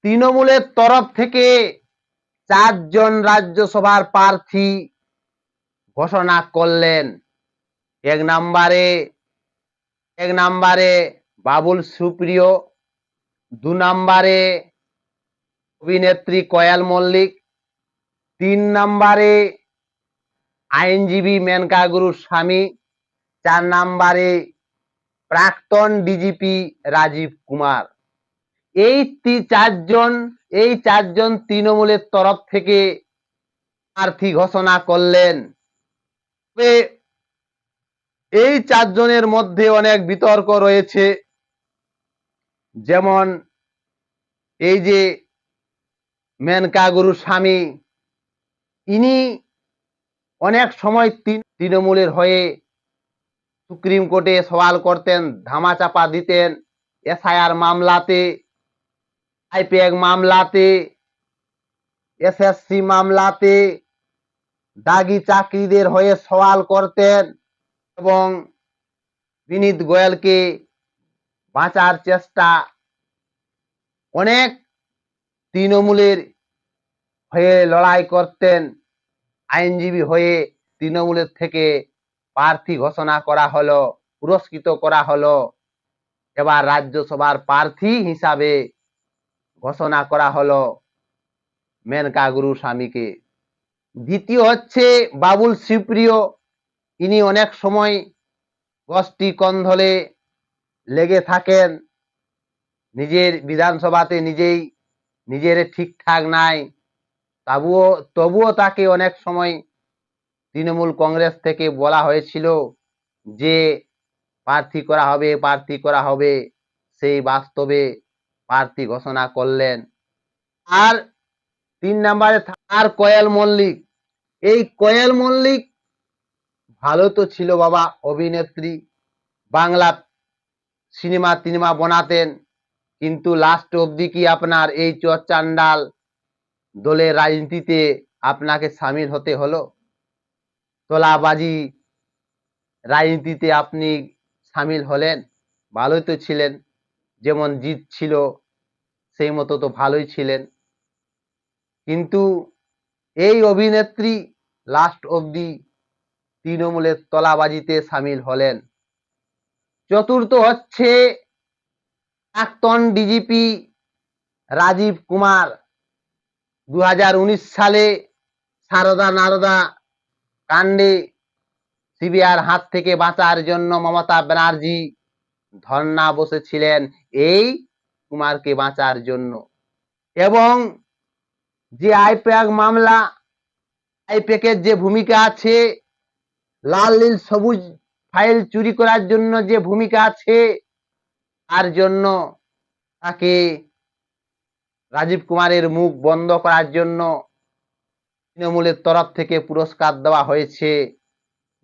তৃণমূলের তরফ থেকে 4 জন রাজ্যসভার প্রার্থী ঘোষণা করলেন। এক নম্বরে বাবুল সুপ্রিয়, 2 নম্বরে অভিনেত্রী কয়াল মল্লিক, 3 নম্বরে আইনজীবী মেনকা গুরুর স্বামী, 4 নম্বরে প্রাক্তন ডিজিপি রাজীব কুমার। এই 4 জন তৃণমূলের তরফ থেকে প্রার্থী ঘোষণা করলেন। এই 4 জনের মধ্যে অনেক বিতর্ক রয়েছে। যেমন এই যে মেনকা গুরুর স্বামী, ইনি অনেক সময় তৃণমূলের হয়ে সুপ্রিম কোর্টে সওয়াল করতেন, ধামাচাপা দিতেন, এসআইআর মামলাতে, আইপ্যাক মামলাতে, এসএসসি মামলাতে দাগি চাকরিদের হয়ে সওয়াল করতেন এবং বিনীত গোয়েলকে বাঁচার চেষ্টা অনেক তৃণমূলের হয়ে লড়াই করতেন। আইনজীবী হয়ে তৃণমূলের থেকে প্রার্থী ঘোষণা করা হলো, পুরস্কৃত করা হলো। এবার রাজ্যসভার প্রার্থী হিসাবে ঘোষণা করা হলো মেনকা গুরু স্বামীকে। দ্বিতীয় হচ্ছে বাবুল সুপ্রিয়। ইনি অনেক সময় গোষ্ঠী কন্দলে লেগে থাকেন, নিজের বিধানসভাতে নিজের ঠিকঠাক নাই, তবুও তাকে অনেক সময় তৃণমূল কংগ্রেস থেকে বলা হয়েছিল যে প্রার্থী করা হবে, সেই বাস্তবে প্রার্থী ঘোষণা করলেন। আর 3 নম্বরে আর কয়াল মল্লিক। এই কয়াল মল্লিক ভালো তো ছিল বাবা, অভিনেত্রী, বাংলা সিনেমা বানাতেন, কিন্তু লাস্ট অবধি কি আপনার এই চোরচান্ডাল দলের রাজনীতিতে আপনাকে সামিল হতে হলো? তোলাবাজি রাজনীতিতে আপনি সামিল হলেন, ভালোই তো ছিলেন, যেমন জিত ছিল সেই মতো তো ভালোই ছিলেন, কিন্তু এই অভিনেত্রী লাস্ট অবধি তৃণমূলের তোলাবাজিতে সামিল হলেন। চতুর্থ হচ্ছে প্রাক্তন ডিজিপি রাজীব কুমার। 2019 সালে সারদা কাণ্ডে সিবিআইর হাত থেকে বাঁচার জন্য মমতা ব্যানার্জি ধর্ণা বসেছিলেন এই কুমারকে বাঁচার জন্য। এবং যে আইপ্যাক মামলা, আইপ্যাকের যে ভূমিকা আছে, লাল নীল সবুজ ফাইল চুরি করার জন্য যে ভূমিকা আছে, তার জন্য তাকে রাজীব কুমারের মুখ বন্ধ করার জন্য তৃণমূলের তরফ থেকে পুরস্কার দেওয়া হয়েছে।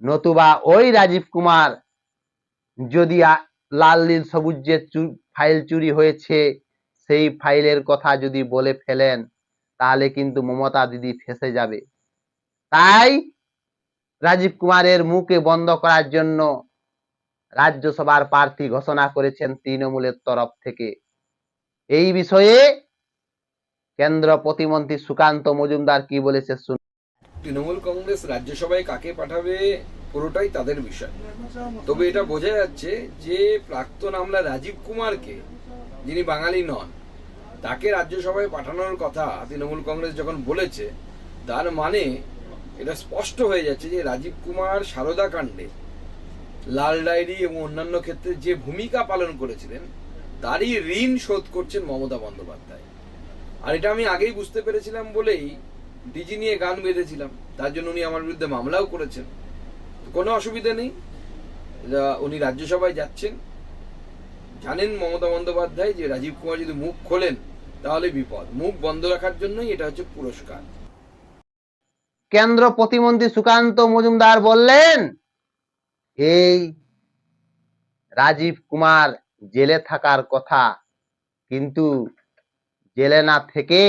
নতুবা ওই রাজীব কুমার যদি লাল নীল সবুজ যে ফাইল চুরি হয়েছে সেই ফাইলের কথা যদি বলে ফেলেন, তাহলে কিন্তু মমতা দিদি ফেঁসে যাবে। তাই রাজীব কুমারের মুখে বন্ধ করার জন্য রাজ্যসভার প্রার্থী ঘোষণা করেছেন তৃণমূলের তরফ থেকে। এই বিষয়ে কেন্দ্র প্রতিমন্ত্রী সুকান্ত মজুমদার কি বলেছে শুনুন। তৃণমূল কংগ্রেস রাজ্যসভায় কাকে পাঠাবে পুরোটাই তাদের বিষয়। তবে এটা বোঝা যাচ্ছে যে প্রাক্তন আমলা রাজীব কুমারকে, যিনি বাঙালি নন, তাকে রাজ্যসভায় পাঠানোর কথা তৃণমূল কংগ্রেস যখন বলেছে, তার মানে এটা স্পষ্ট হয়ে যাচ্ছে যে রাজীব কুমার সারদা কাণ্ডে, লাল ডায়েরি এবং অন্যান্য ক্ষেত্রে যে ভূমিকা পালন করেছিলেন তারই ঋণ শোধ করছেন মমতা বন্দ্যোপাধ্যায়। আর এটা আমি আগেই বুঝতে পেরেছিলাম বলেই ডিজি নিয়ে গান বেঁধেছিলাম, তার জন্য উনি আমার বিরুদ্ধে মামলাও করেছেন। কোনো অসুবিধা নেই, উনি রাজ্যসভায় যাচ্ছেন, জানেন মমতা বন্দ্যোপাধ্যায় যে রাজীব কুমার যদি মুখ খোলেন তাহলে বিপদ, মুখ বন্ধ রাখার জন্যই এটা হচ্ছে পুরস্কার। কেন্দ্র প্রতিমন্ত্রী সুকান্ত মজুমদার বললেন, এই রাজীব কুমার জেলে থাকার কথা, কিন্তু জেলে না থেকে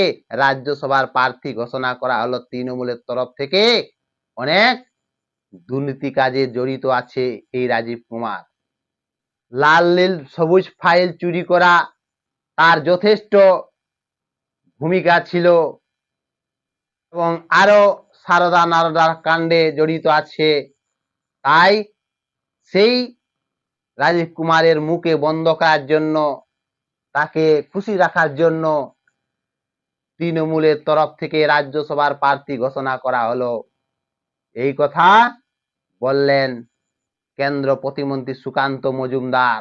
রাজ্যসভার প্রার্থী ঘোষণা করা হলো। তৃণমূলের তরফ থেকে অনেক দুর্নীতি কাজে জড়িত আছে এই রাজীব কুমার। লাল নীল সবুজ ফাইল চুরি করা তার যথেষ্ট ভূমিকা ছিল এবং আরো সারদা নারদার কাণ্ডে জড়িত আছে। তাই সেই রাজীব কুমারের মুখে বন্ধ করার জন্য, তাকে খুশি রাখার জন্য তৃণমূলের তরফ থেকে রাজ্যসভার প্রার্থী ঘোষণা করা হলো। এই কথা বললেন কেন্দ্র প্রতিমন্ত্রী সুকান্ত মজুমদার।